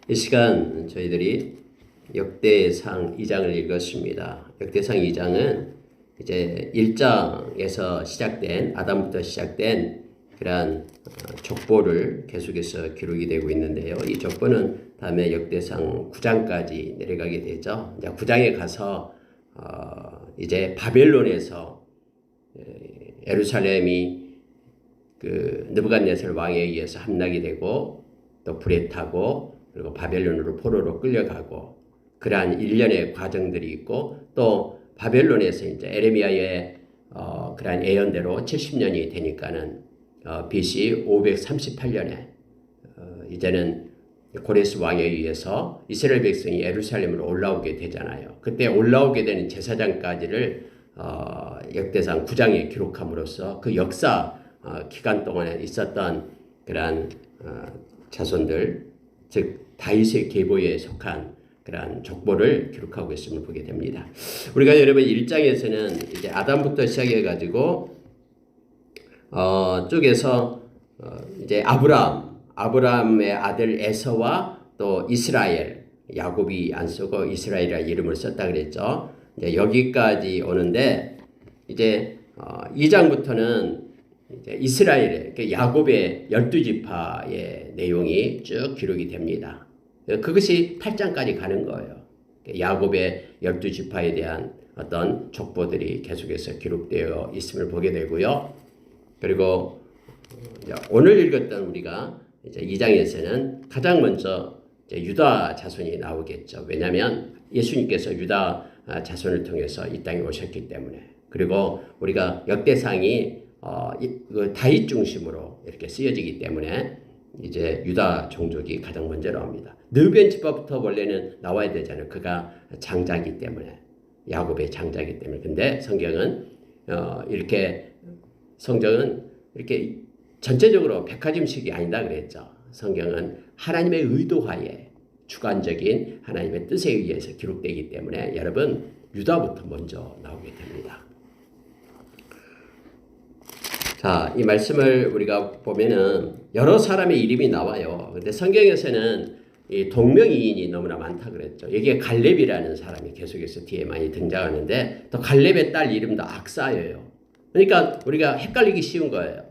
이 시간 저희들이 역대상 2장을 읽었습니다. 역대상 2장은 이제 1장에서 시작된 아담부터 시작된 그러한 족보를 계속해서 기록이 되고 있는데요. 이 족보는 다음에 역대상 9장까지 내려가게 되죠. 이제 9장에 가서 이제 바벨론에서 예루살렘이 그 느부갓네살 왕에 의해서 함락이 되고 또 불에 타고 그리고 바벨론으로 포로로 끌려가고 그러한 일련의 과정들이 있고 또 바벨론에서 이제 에레미야의 그러한 예언대로 70년이 되니까는 BC 538년에 이제는 고레스 왕에 의해서 이스라엘 백성이 예루살렘으로 올라오게 되잖아요. 그때 올라오게 되는 제사장까지를 역대상 9장에 기록함으로써 그 역사 기간 동안에 있었던 그러한 자손들, 즉 다윗의 계보에 속한 그러한 족보를 기록하고 있음을 보게 됩니다. 우리가 여러분 1장에서는 이제 아담부터 시작해 가지고 쪽에서 이제 아브라함의 아들 에서와 또 이스라엘, 야곱이 안 쓰고 이스라엘이라는 이름을 썼다 그랬죠. 이제 여기까지 오는데 이제 2장부터는 이제 이스라엘의 야곱의 12지파의 내용이 쭉 기록이 됩니다. 그것이 8장까지 가는 거예요. 야곱의 12지파에 대한 어떤 족보들이 계속해서 기록되어 있음을 보게 되고요. 그리고 오늘 읽었던 우리가 이제 2장에서는 가장 먼저 이제 유다 자손이 나오겠죠. 왜냐하면 예수님께서 유다 자손을 통해서 이 땅에 오셨기 때문에. 그리고 우리가 역대상이 다윗 중심으로 이렇게 쓰여지기 때문에 이제 유다 종족이 가장 먼저 나옵니다. 르벤 지파부터 원래는 나와야 되잖아요. 그가 장자이기 때문에, 야곱의 장자이기 때문에. 근데 성경은 이렇게 전체적으로 백화점식이 아니다 그랬죠. 성경은 하나님의 의도하에 주관적인 하나님의 뜻에 의해서 기록되기 때문에 여러분 유다부터 먼저 나오게 됩니다. 자, 이 말씀을 우리가 보면은 여러 사람의 이름이 나와요. 근데 성경에서는 이 동명이인이 너무나 많다 그랬죠. 여기에 갈렙이라는 사람이 계속해서 뒤에 많이 등장하는데 또 갈렙의 딸 이름도 악사예요. 그러니까 우리가 헷갈리기 쉬운 거예요.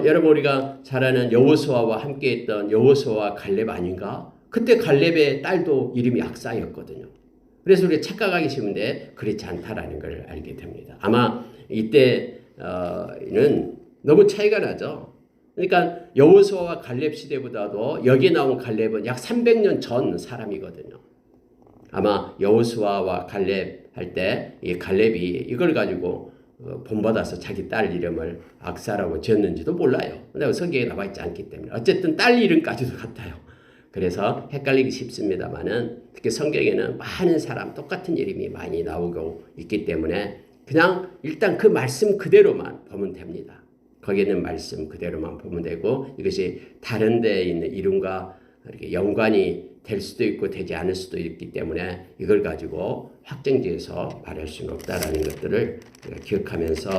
여러분 우리가 잘 아는 여호수아와 함께했던 여호수아와 갈렙 아닌가? 그때 갈렙의 딸도 이름이 악사였거든요. 그래서 우리가 착각하기 쉬운데 그렇지 않다라는 걸 알게 됩니다. 아마 이때 는 너무 차이가 나죠. 그러니까 여호수아와 갈렙 시대보다도 여기에 나온 갈렙은 약 300년 전 사람이거든요. 아마 여호수아와 갈렙 할 때 이 갈렙이 이걸 가지고 본받아서 자기 딸 이름을 악사라고 지었는지도 몰라요. 근데 성경에 나와 있지 않기 때문에 어쨌든 딸 이름까지도 같아요. 그래서 헷갈리기 쉽습니다만은 특히 성경에는 많은 사람 똑같은 이름이 많이 나오고 있기 때문에 그냥 일단 그 말씀 그대로만 보면 됩니다. 거기에 있는 말씀 그대로만 보면 되고 이것이 다른 데에 있는 이름과 이렇게 연관이 될 수도 있고 되지 않을 수도 있기 때문에 이걸 가지고 확정지어서 말할 수는 없다라는 것들을 기억하면서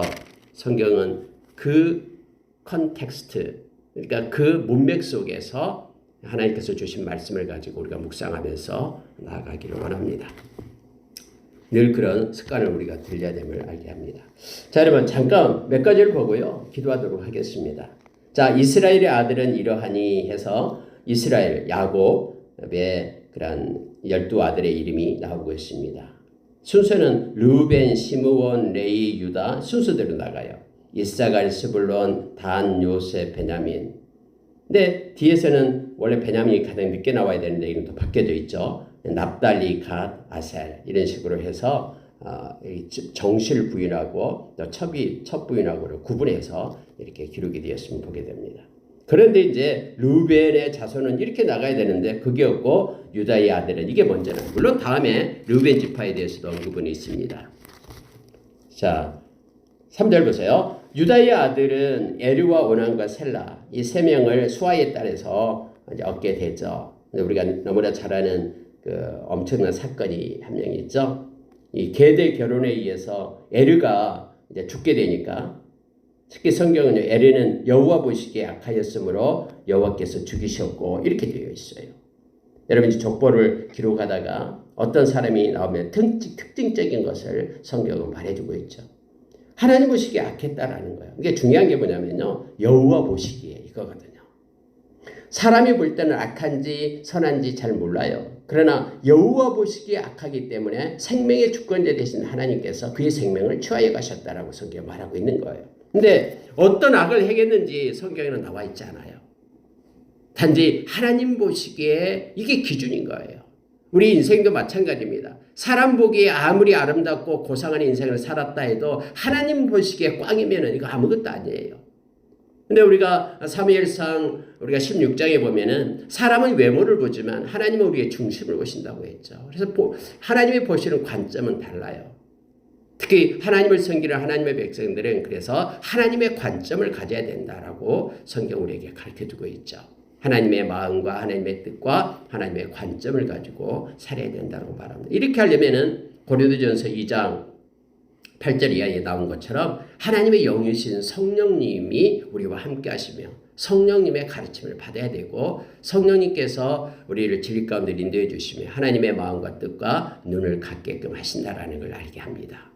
성경은 그 컨텍스트, 그러니까 그 문맥 속에서 하나님께서 주신 말씀을 가지고 우리가 묵상하면서 나아가기를 원합니다. 늘 그런 습관을 우리가 들여야 됨을 알게 합니다. 자, 여러분 잠깐 몇 가지를 보고요. 기도하도록 하겠습니다. 자, 이스라엘의 아들은 이러하니 해서 이스라엘, 야곱의 그런 12아들의 이름이 나오고 있습니다. 순서는 르우벤, 시므온, 레위, 유다 순서대로 나가요. 이사갈, 스불론, 단, 요셉, 베냐민. 근데 뒤에서는 원래 베냐민이 가장 늦게 나와야 되는데 이건 또 바뀌어져 있죠. 납달리, 갓, 아셀 이런 식으로 해서 정실 부인하고 또 첫 부인하고를 구분해서 이렇게 기록이 되었으면 보게 됩니다. 그런데 이제 르우벤의 자손은 이렇게 나가야 되는데 그게 없고 유다의 아들은 이게 먼저는 물론 다음에 르우벤 지파에 대해서도 언급은 있습니다. 자, 3절 보세요. 유다의 아들은 에르와 오난과 셀라 이 세 명을 수아에 따라서 이제 얻게 되죠. 우리가 너무나 잘 아는 그 엄청난 사건이 한 명 있죠. 이 계대 결혼에 의해서 에르가 이제 죽게 되니까 특히 성경은요, 에레는 여호와 보시기에 악하였으므로 여호와께서 죽이셨고 이렇게 되어 있어요. 여러분 족보를 기록하다가 어떤 사람이 나오면 특징적인 것을 성경은 말해주고 있죠. 하나님 보시기에 악했다라는 거예요. 이게 중요한 게 뭐냐면요, 여호와 보시기에 이거거든요. 사람이 볼 때는 악한지 선한지 잘 몰라요. 그러나 여호와 보시기에 악하기 때문에 생명의 주권자 되신 하나님께서 그의 생명을 취하여 가셨다라고 성경에 말하고 있는 거예요. 근데 어떤 악을 행했는지 성경에는 나와 있지 않아요. 단지 하나님 보시기에 이게 기준인 거예요. 우리 인생도 마찬가지입니다. 사람 보기에 아무리 아름답고 고상한 인생을 살았다 해도 하나님 보시기에 꽝이면 이거 아무것도 아니에요. 근데 우리가 사무엘상 우리가 16장에 보면은 사람은 외모를 보지만 하나님은 우리의 중심을 보신다고 했죠. 그래서 하나님이 보시는 관점은 달라요. 특히 하나님을 섬기는 하나님의 백성들은 그래서 하나님의 관점을 가져야 된다라고 성경 우리에게 가르쳐주고 있죠. 하나님의 마음과 하나님의 뜻과 하나님의 관점을 가지고 살아야 된다고 말합니다. 이렇게 하려면은 고린도전서 2장 8절 이하에 나온 것처럼 하나님의 영이신 성령님이 우리와 함께 하시며 성령님의 가르침을 받아야 되고 성령님께서 우리를 진리 가운데 인도해 주시며 하나님의 마음과 뜻과 눈을 갖게끔 하신다라는 걸 알게 합니다.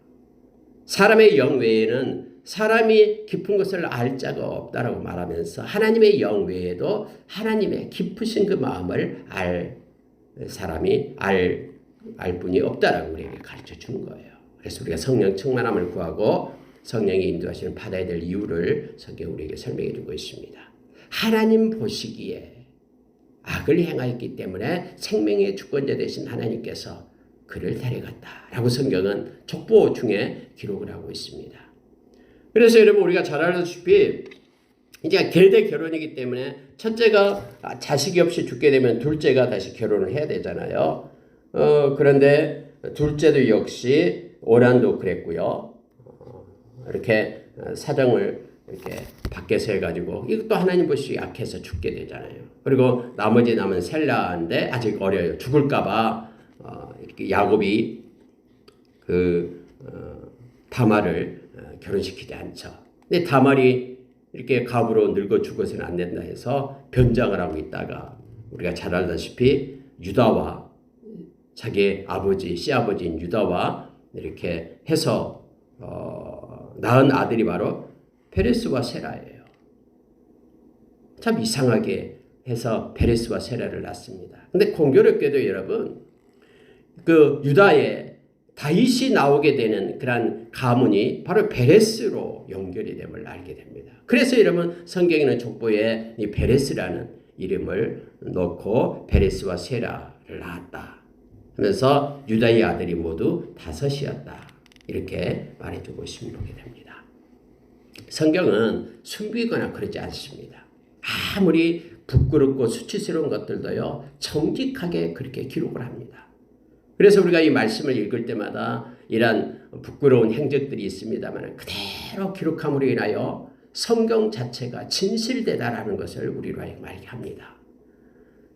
사람의 영 외에는 사람이 깊은 것을 알 자가 없다라고 말하면서 하나님의 영 외에도 하나님의 깊으신 그 마음을 알 사람이 알 분이 없다라고 우리에게 가르쳐 주는 거예요. 그래서 우리가 성령 충만함을 구하고 성령이 인도하시는 받아야 될 이유를 성경 우리에게 설명해 주고 있습니다. 하나님 보시기에 악을 행하였기 때문에 생명의 주권자 되신 하나님께서 그를 데려갔다라고 성경은 족보 중에 기록을 하고 있습니다. 그래서 여러분 우리가 잘 알다시피 이제 계대 결혼이기 때문에 첫째가 자식이 없이 죽게 되면 둘째가 다시 결혼을 해야 되잖아요. 그런데 둘째도 역시 오란도 그랬고요. 이렇게 사정을 이렇게 밖에서 해가지고 이것도 하나님 보시기에 악해서 죽게 되잖아요. 그리고 나머지 남은 셀라인데 아직 어려요. 죽을까봐 이렇게 야곱이 다말을 결혼시키지 않죠. 근데 다말이 이렇게 갑으로 늙어 죽어서는 안 된다 해서 변장을 하고 있다가 우리가 잘 알다시피 유다와 자기의 아버지, 시아버지인 유다와 이렇게 해서 낳은 아들이 바로 페레스와 세라예요. 참 이상하게 해서 페레스와 세라를 낳습니다. 근데 공교롭게도 여러분 그 유다의 다윗이 나오게 되는 그런 가문이 바로 베레스로 연결이 됨을 알게 됩니다. 그래서 여러분 성경에는 족보에 이 베레스라는 이름을 넣고 베레스와 세라를 낳았다 하면서 유다의 아들이 모두 5이었다 이렇게 말해주고 있음을 보게 됩니다. 성경은 숨기거나 그러지 않습니다. 아무리 부끄럽고 수치스러운 것들도요 정직하게 그렇게 기록을 합니다. 그래서 우리가 이 말씀을 읽을 때마다 이런 부끄러운 행적들이 있습니다만 그대로 기록함으로 인하여 성경 자체가 진실되다라는 것을 우리로 하여금 알게 합니다.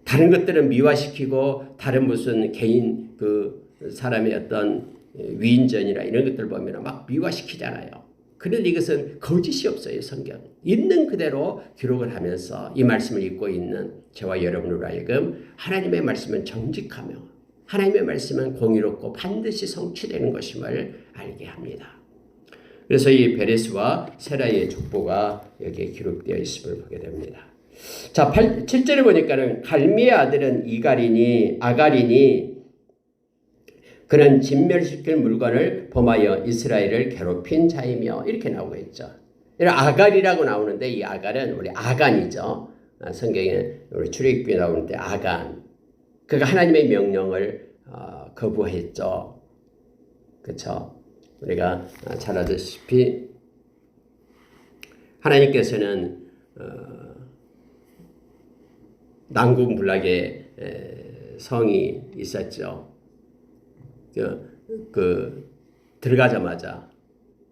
다른 것들은 미화시키고 다른 무슨 개인 그 사람의 어떤 위인전이나 이런 것들 보면 막 미화시키잖아요. 그런데 이것은 거짓이 없어요. 성경. 있는 그대로 기록을 하면서 이 말씀을 읽고 있는 저와 여러분으로 하여금 하나님의 말씀은 정직하며 하나님의 말씀은 공의롭고 반드시 성취되는 것임을 알게 합니다. 그래서 이 베레스와 세라의 족보가 여기에 기록되어 있음을 보게 됩니다. 자, 7절에 보니까는 갈미의 아들은 아가린이 그는 진멸시킬 물건을 범하여 이스라엘을 괴롭힌 자이며 이렇게 나오고 있죠. 아갈이라고 나오는데 이 아갈은 우리 아간이죠. 성경에 우리 출애굽기에 나오는데 아간. 그가 하나님의 명령을 거부했죠. 그렇죠? 우리가 잘 아다시피 하나님께서는 난군불락의 성이 있었죠. 들어가자마자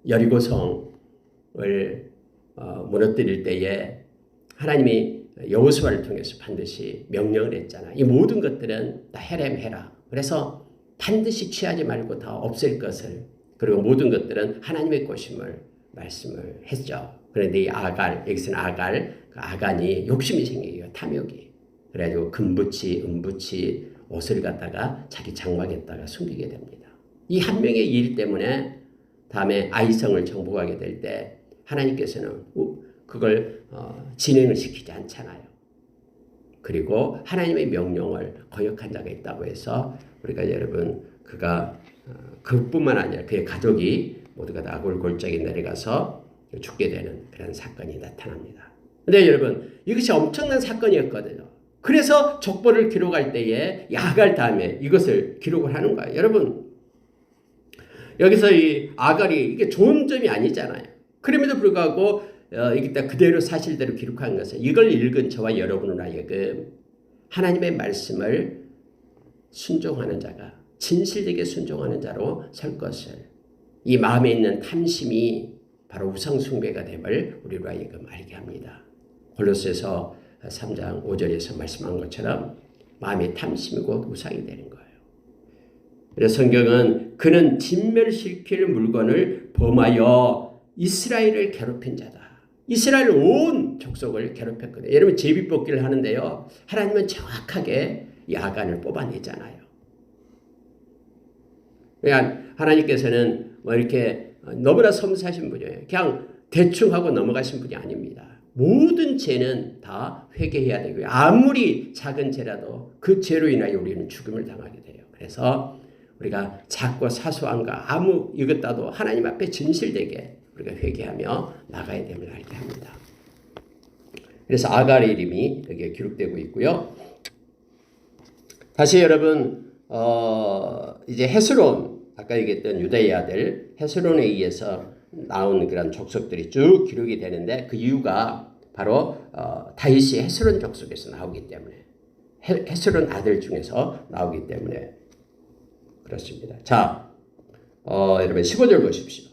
여리고 성을 무너뜨릴 때에 하나님이 여호수아를 통해서 반드시 명령을 했잖아. 이 모든 것들은 다 해라. 그래서 반드시 취하지 말고 다 없앨 것을 그리고 모든 것들은 하나님의 것임을 말씀을 했죠. 그런데 이 아갈, 여기서는 아갈, 그 아간이 욕심이 생겨요. 탐욕이. 그래가지고 금붙이, 은붙이 옷을 갖다가 자기 장막에다가 숨기게 됩니다. 이 한 명의 일 때문에 다음에 아이성을 정복하게 될 때 하나님께서는 그걸 진행을 시키지 않잖아요. 그리고 하나님의 명령을 거역한 자가 있다고 해서 우리가 여러분 그가 그뿐만 아니라 그의 가족이 모두가 다 악을 골짜기 내려가서 죽게 되는 그런 사건이 나타납니다. 근데 여러분 이것이 엄청난 사건이었거든요. 그래서 족보를 기록할 때에 아갈 다음에 이것을 기록을 하는 거예요. 여러분 여기서 이 아갈이 이게 좋은 점이 아니잖아요. 그럼에도 불구하고 이게 그대로 사실대로 기록한 것은 이걸 읽은 저와 여러분은 하여금 하나님의 말씀을 순종하는 자가 진실되게 순종하는 자로 설 것을 이 마음에 있는 탐심이 바로 우상숭배가 됨을 우리로 하여금 알게 합니다. 골로새서 3장 5절에서 말씀한 것처럼 마음의 탐심이 곧 우상이 되는 거예요. 그래서 성경은 그는 진멸시킬 물건을 범하여 이스라엘을 괴롭힌 자다. 이스라엘 온 족속을 괴롭혔거든요. 여러분 제비뽑기를 하는데요. 하나님은 정확하게 이 아간을 뽑아내잖아요. 그러니까 하나님께서는 뭐 이렇게 너무나 섬세하신 분이에요. 그냥 대충 하고 넘어가신 분이 아닙니다. 모든 죄는 다 회개해야 되고요. 아무리 작은 죄라도 그 죄로 인하여 우리는 죽음을 당하게 돼요. 그래서 우리가 작고 사소한 거 아무 이것다도 하나님 앞에 진실되게 우리가 회개하며 나가야 됨을 알게 합니다. 그래서 아갈의 이름이 여기에 기록되고 있고요. 다시 여러분 이제 헤스론 아까 얘기했던 유다의 아들 헤스론에 의해서 나온 그런 족속들이 쭉 기록이 되는데 그 이유가 바로 다윗이 헤스론 족속에서 나오기 때문에 헤스론 아들 중에서 나오기 때문에 그렇습니다. 자, 여러분 15절 보십시오.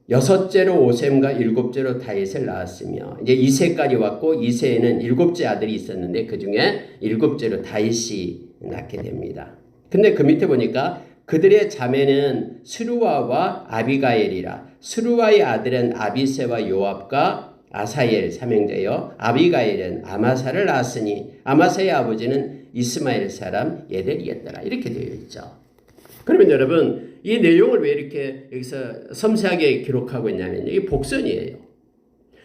여섯째로 오셈과 일곱째로 다윗을 낳았으며 이제 이세까지 왔고 이세에는 일곱째 아들이 있었는데 그 중에 일곱째로 다윗이 낳게 됩니다. 근데 그 밑에 보니까 그들의 자매는 스루아와 아비가엘이라. 스루아의 아들은 아비세와 요압과 아사엘 삼형제여 아비가엘은 아마사를 낳았으니 아마사의 아버지는 이스마엘 사람 예델이었더라. 이렇게 되어 있죠. 그러면 여러분 이 내용을 왜 이렇게 여기서 섬세하게 기록하고 있냐면 이게 복선이에요.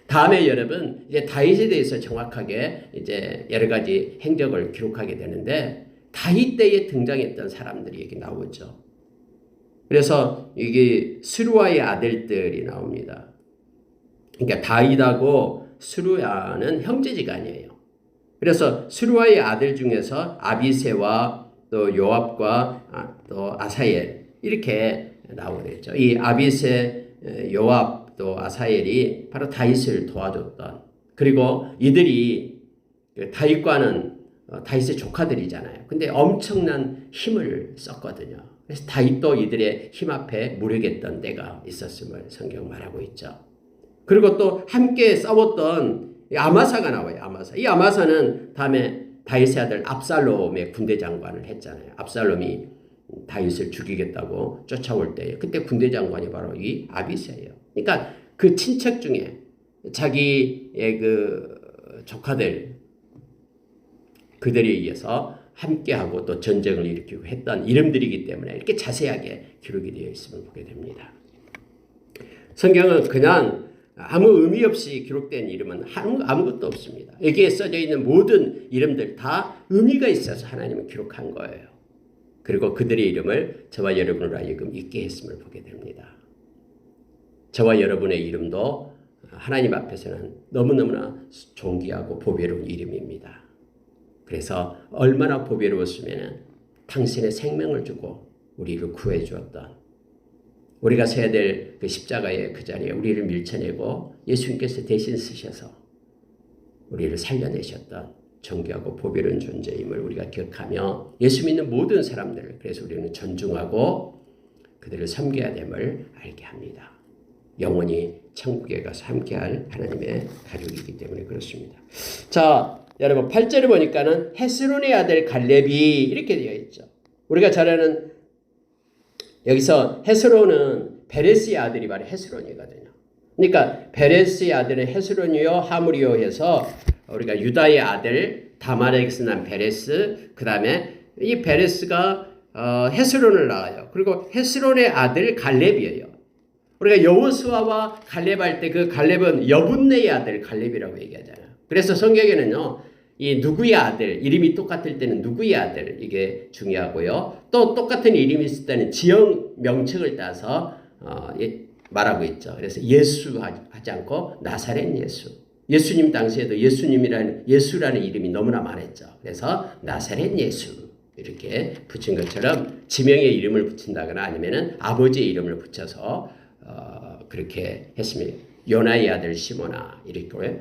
다음에 여러분 이제 다윗에 대해서 정확하게 이제 여러 가지 행적을 기록하게 되는데 다윗 때에 등장했던 사람들이 여기 나오죠. 그래서 이게 스루아의 아들들이 나옵니다. 그러니까 다윗하고 스루아는 형제지간이에요. 그래서 스루아의 아들 중에서 아비세와 또 요압과 또 아사엘 이렇게 나오겠죠. 이 아비세, 요압 또 아사엘이 바로 다윗을 도와줬던 그리고 이들이 다윗과는 다윗의 조카들이잖아요. 근데 엄청난 힘을 썼거든요. 그래서 다윗도 이들의 힘 앞에 무력했던 때가 있었음을 성경 말하고 있죠. 그리고 또 함께 싸웠던 아마사가 나와요. 아마사. 이 아마사는 다음에 다윗의 아들 압살롬의 군대 장관을 했잖아요. 압살롬이 다윗을 죽이겠다고 쫓아올 때에 그때 군대 장관이 바로 이 아비세예요. 그러니까 그 친척 중에 자기의 그 조카들 그들에 의해서 함께하고 또 전쟁을 일으키고 했던 이름들이기 때문에 이렇게 자세하게 기록이 되어 있음을 보게 됩니다. 성경은 그냥 아무 의미 없이 기록된 이름은 아무것도 없습니다. 여기에 써져 있는 모든 이름들 다 의미가 있어서 하나님은 기록한 거예요. 그리고 그들의 이름을 저와 여러분으로 하여금 잊게 했음을 보게 됩니다. 저와 여러분의 이름도 하나님 앞에서는 너무너무나 존귀하고 보배로운 이름입니다. 그래서 얼마나 보배로웠으면 당신의 생명을 주고 우리를 구해 주었던 우리가 서야 될 그 십자가의 그 자리에 우리를 밀쳐내고 예수님께서 대신 쓰셔서 우리를 살려내셨던 존귀하고 보배로운 존재임을 우리가 기억하며 예수 믿는 모든 사람들을 그래서 우리는 존중하고 그들을 섬겨야 됨을 알게 합니다. 영원히 천국에 가서 함께할 하나님의 가족이기 때문에 그렇습니다. 자, 여러분 8절을 보니까는 헤스론의 아들 갈렙이 이렇게 되어 있죠. 우리가 잘 아는 여기서 헤스론은 베레스의 아들이 바로 헤스론이거든요. 그러니까 베레스의 아들은 헤스론이요 하물이요 해서 우리가 유다의 아들 다말에게서 난 베레스, 그 다음에 이 베레스가 헤스론을 낳아요. 그리고 헤스론의 아들 갈렙이에요. 우리가 여호수아와 갈렙 할 때 그 갈렙은 여분네의 아들 갈렙이라고 얘기하잖아요. 그래서 성경에는요, 이 누구의 아들, 이름이 똑같을 때는 누구의 아들, 이게 중요하고요. 또 똑같은 이름이 있을 때는 지역 명칭을 따서 말하고 있죠. 그래서 예수 하지 않고 나사렛 예수. 예수님 당시에도 예수라는 이름이 너무나 많았죠. 그래서 나사렛 예수 이렇게 붙인 것처럼 지명의 이름을 붙인다거나 아니면은 아버지의 이름을 붙여서 그렇게 했습니다. 요나의 아들 시모나 이렇게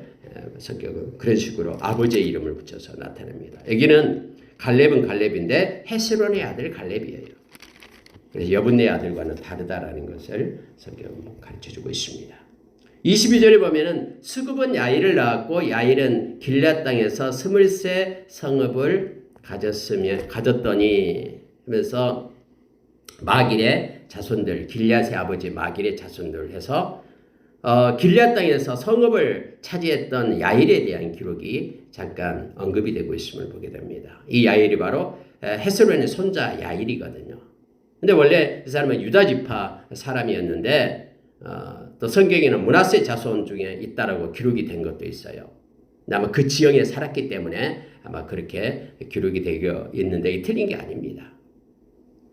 성격은 그런 식으로 아버지의 이름을 붙여서 나타납니다. 여기는 갈렙은 갈렙인데 헤스론의 아들 갈렙이에요. 그래서 여분네의 아들과는 다르다라는 것을 성경은 가르쳐주고 있습니다. 22절에 보면은 수굽은 야일을 낳았고 야일은 길앗 땅에서 스물세 성읍을 가졌더니 하면서 마길의 자손들, 길앗의 아버지 마길의 자손들 해서 길앗 땅에서 성읍을 차지했던 야일에 대한 기록이 잠깐 언급이 되고 있음을 보게 됩니다. 이 야일이 바로 헤스론의 손자 야일이거든요. 근데 원래 그 사람은 유다 지파 사람이었는데 또 성경에는 므낫세 자손 중에 있다라고 기록이 된 것도 있어요. 아마 그 지형에 살았기 때문에 아마 그렇게 기록이 되어 있는데 이 틀린 게 아닙니다.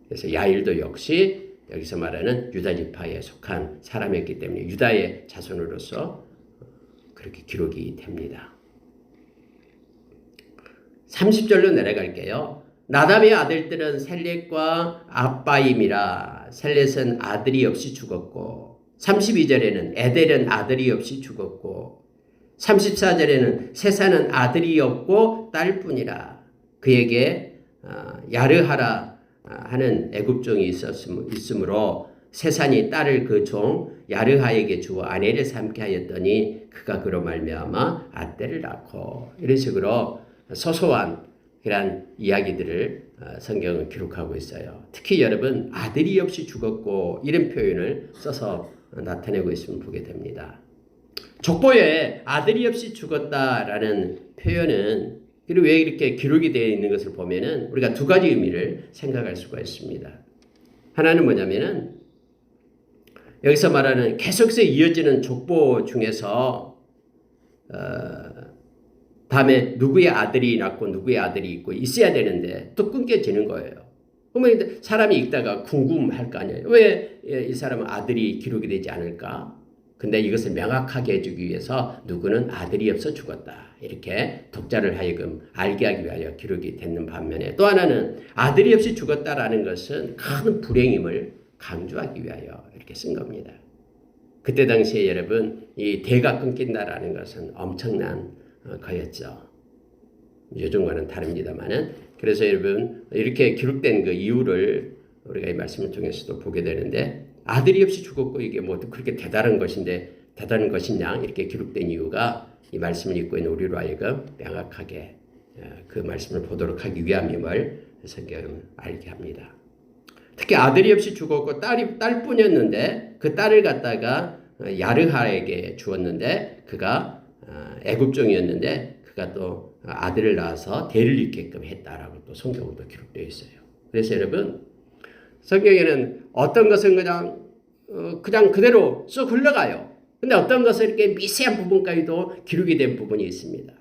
그래서 야일도 역시 여기서 말하는 유다 지파에 속한 사람이었기 때문에 유다의 자손으로서 그렇게 기록이 됩니다. 30절로 내려갈게요. 나답의 아들들은 셀렛과 아빠임이라. 셀렛은 아들이 없이 죽었고 32절에는 에델은 아들이 없이 죽었고 34절에는 세사는 아들이 없고 딸뿐이라. 그에게 야르하라 하는 애굽종이 있으므로 세산이 딸을 그 종 야르하에게 주어 아내를 삼게 하였더니 그가 그로 말미암아 아떼를 낳고 이런 식으로 소소한 그런 이야기들을 성경은 기록하고 있어요. 특히 여러분 아들이 없이 죽었고 이런 표현을 써서 나타내고 있음을 보게 됩니다. 족보에 아들이 없이 죽었다라는 표현은 그리고 왜 이렇게 기록이 되어 있는 것을 보면은 우리가 두 가지 의미를 생각할 수가 있습니다. 하나는 뭐냐면은 여기서 말하는 계속해서 이어지는 족보 중에서 다음에 누구의 아들이 낳고 누구의 아들이 있고 있어야 되는데 또 끊겨지는 거예요. 그러면 사람이 읽다가 궁금할 거 아니에요. 왜 이 사람은 아들이 기록이 되지 않을까? 근데 이것을 명확하게 해주기 위해서 누구는 아들이 없어 죽었다. 이렇게 독자를 하여금 알게 하기 위하여 기록이 됐는 반면에 또 하나는 아들이 없이 죽었다라는 것은 큰 불행임을 강조하기 위하여 이렇게 쓴 겁니다. 그때 당시에 여러분 이 대가 끊긴다라는 것은 엄청난 거였죠. 요즘과는 다릅니다만은 그래서 여러분 이렇게 기록된 그 이유를 우리가 이 말씀을 통해서도 보게 되는데 아들이 없이 죽었고 이게 뭐 그렇게 대단한 것이냐 이렇게 기록된 이유가 이 말씀을 읽고 있는 우리로 하여금 명확하게 그 말씀을 보도록 하기 위함임을 성경은 알게 합니다. 특히 아들이 없이 죽었고 딸뿐이었는데 그 딸을 갖다가 야르하에게 주었는데 그가 애굽종이었는데 그가 또 아들을 낳아서 대를 잇게끔 했다라고 또 성경으로 기록되어 있어요. 그래서 여러분 성경에는 어떤 것은 그냥 그대로 쑥 흘러가요. 근데 어떤 것은 이렇게 미세한 부분까지도 기록이 된 부분이 있습니다.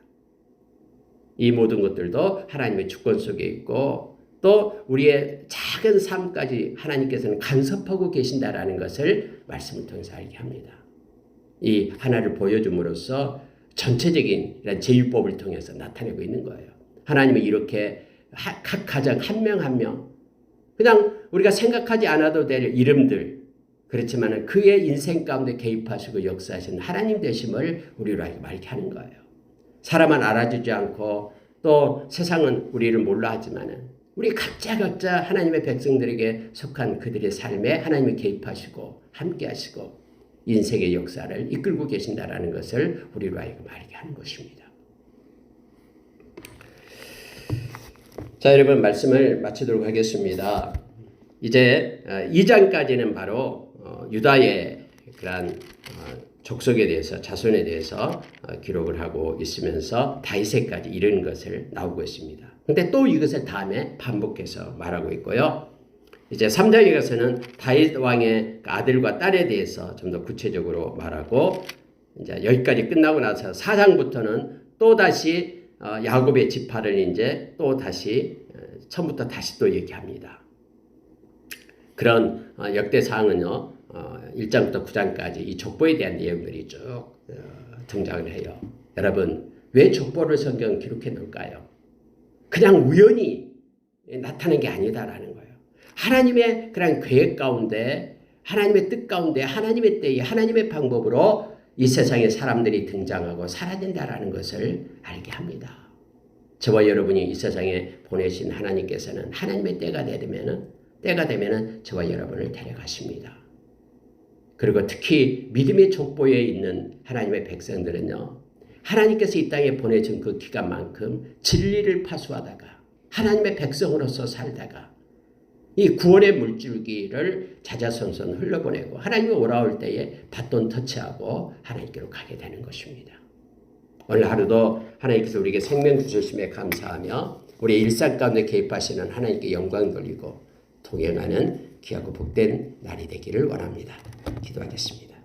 이 모든 것들도 하나님의 주권 속에 있고 또 우리의 작은 삶까지 하나님께서는 간섭하고 계신다라는 것을 말씀을 통해서 알게 합니다. 이 하나를 보여줌으로써 전체적인 이런 제율법을 통해서 나타내고 있는 거예요. 하나님은 이렇게 각 가정 한 명 한 명 그냥 우리가 생각하지 않아도 될 이름들 그렇지만 그의 인생 가운데 개입하시고 역사하시는 하나님 되심을 우리로 알게 하는 거예요. 사람은 알아주지 않고 또 세상은 우리를 몰라 하지만 우리 각자 하나님의 백성들에게 속한 그들의 삶에 하나님이 개입하시고 함께 하시고 인생의 역사를 이끌고 계신다라는 것을 우리로 하여금 알게 하는 것입니다. 자, 여러분 말씀을 마치도록 하겠습니다. 이제 2장까지는 바로 유다의 그러한 족속에 대해서 자손에 대해서 기록을 하고 있으면서 다윗에까지 이런 것을 나오고 있습니다. 근데 또 이것을 다음에 반복해서 말하고 있고요. 이제 3장에 가서는 다윗 왕의 아들과 딸에 대해서 좀 더 구체적으로 말하고 이제 여기까지 끝나고 나서 4장부터는 또 다시 야곱의 지파를 이제 또 다시 처음부터 다시 또 얘기합니다. 그런 역대 사항은요. 1장부터 9장까지 이 족보에 대한 내용들이 쭉 등장을 해요. 여러분, 왜 족보를 성경 기록해 놓을까요? 그냥 우연히 나타난 게 아니다라는 거예요. 하나님의 그런 계획 가운데, 하나님의 뜻 가운데, 하나님의 때에, 하나님의 방법으로 이 세상에 사람들이 등장하고 사라진다라는 것을 알게 합니다. 저와 여러분이 이 세상에 보내신 하나님께서는 하나님의 때가 되면은 저와 여러분을 데려가십니다. 그리고 특히 믿음의 족보에 있는 하나님의 백성들은요, 하나님께서 이 땅에 보내준 그 기간만큼 진리를 파수하다가 하나님의 백성으로서 살다가 이 구원의 물줄기를 자자손손 흘러보내고 하나님이 오라올 때에 바톤 터치하고 하나님께로 가게 되는 것입니다. 오늘 하루도 하나님께서 우리에게 생명 주심에 감사하며 우리의 일상 가운데 개입하시는 하나님께 영광 돌리고 동행하는 귀하고 복된 날이 되기를 원합니다. 기도하겠습니다.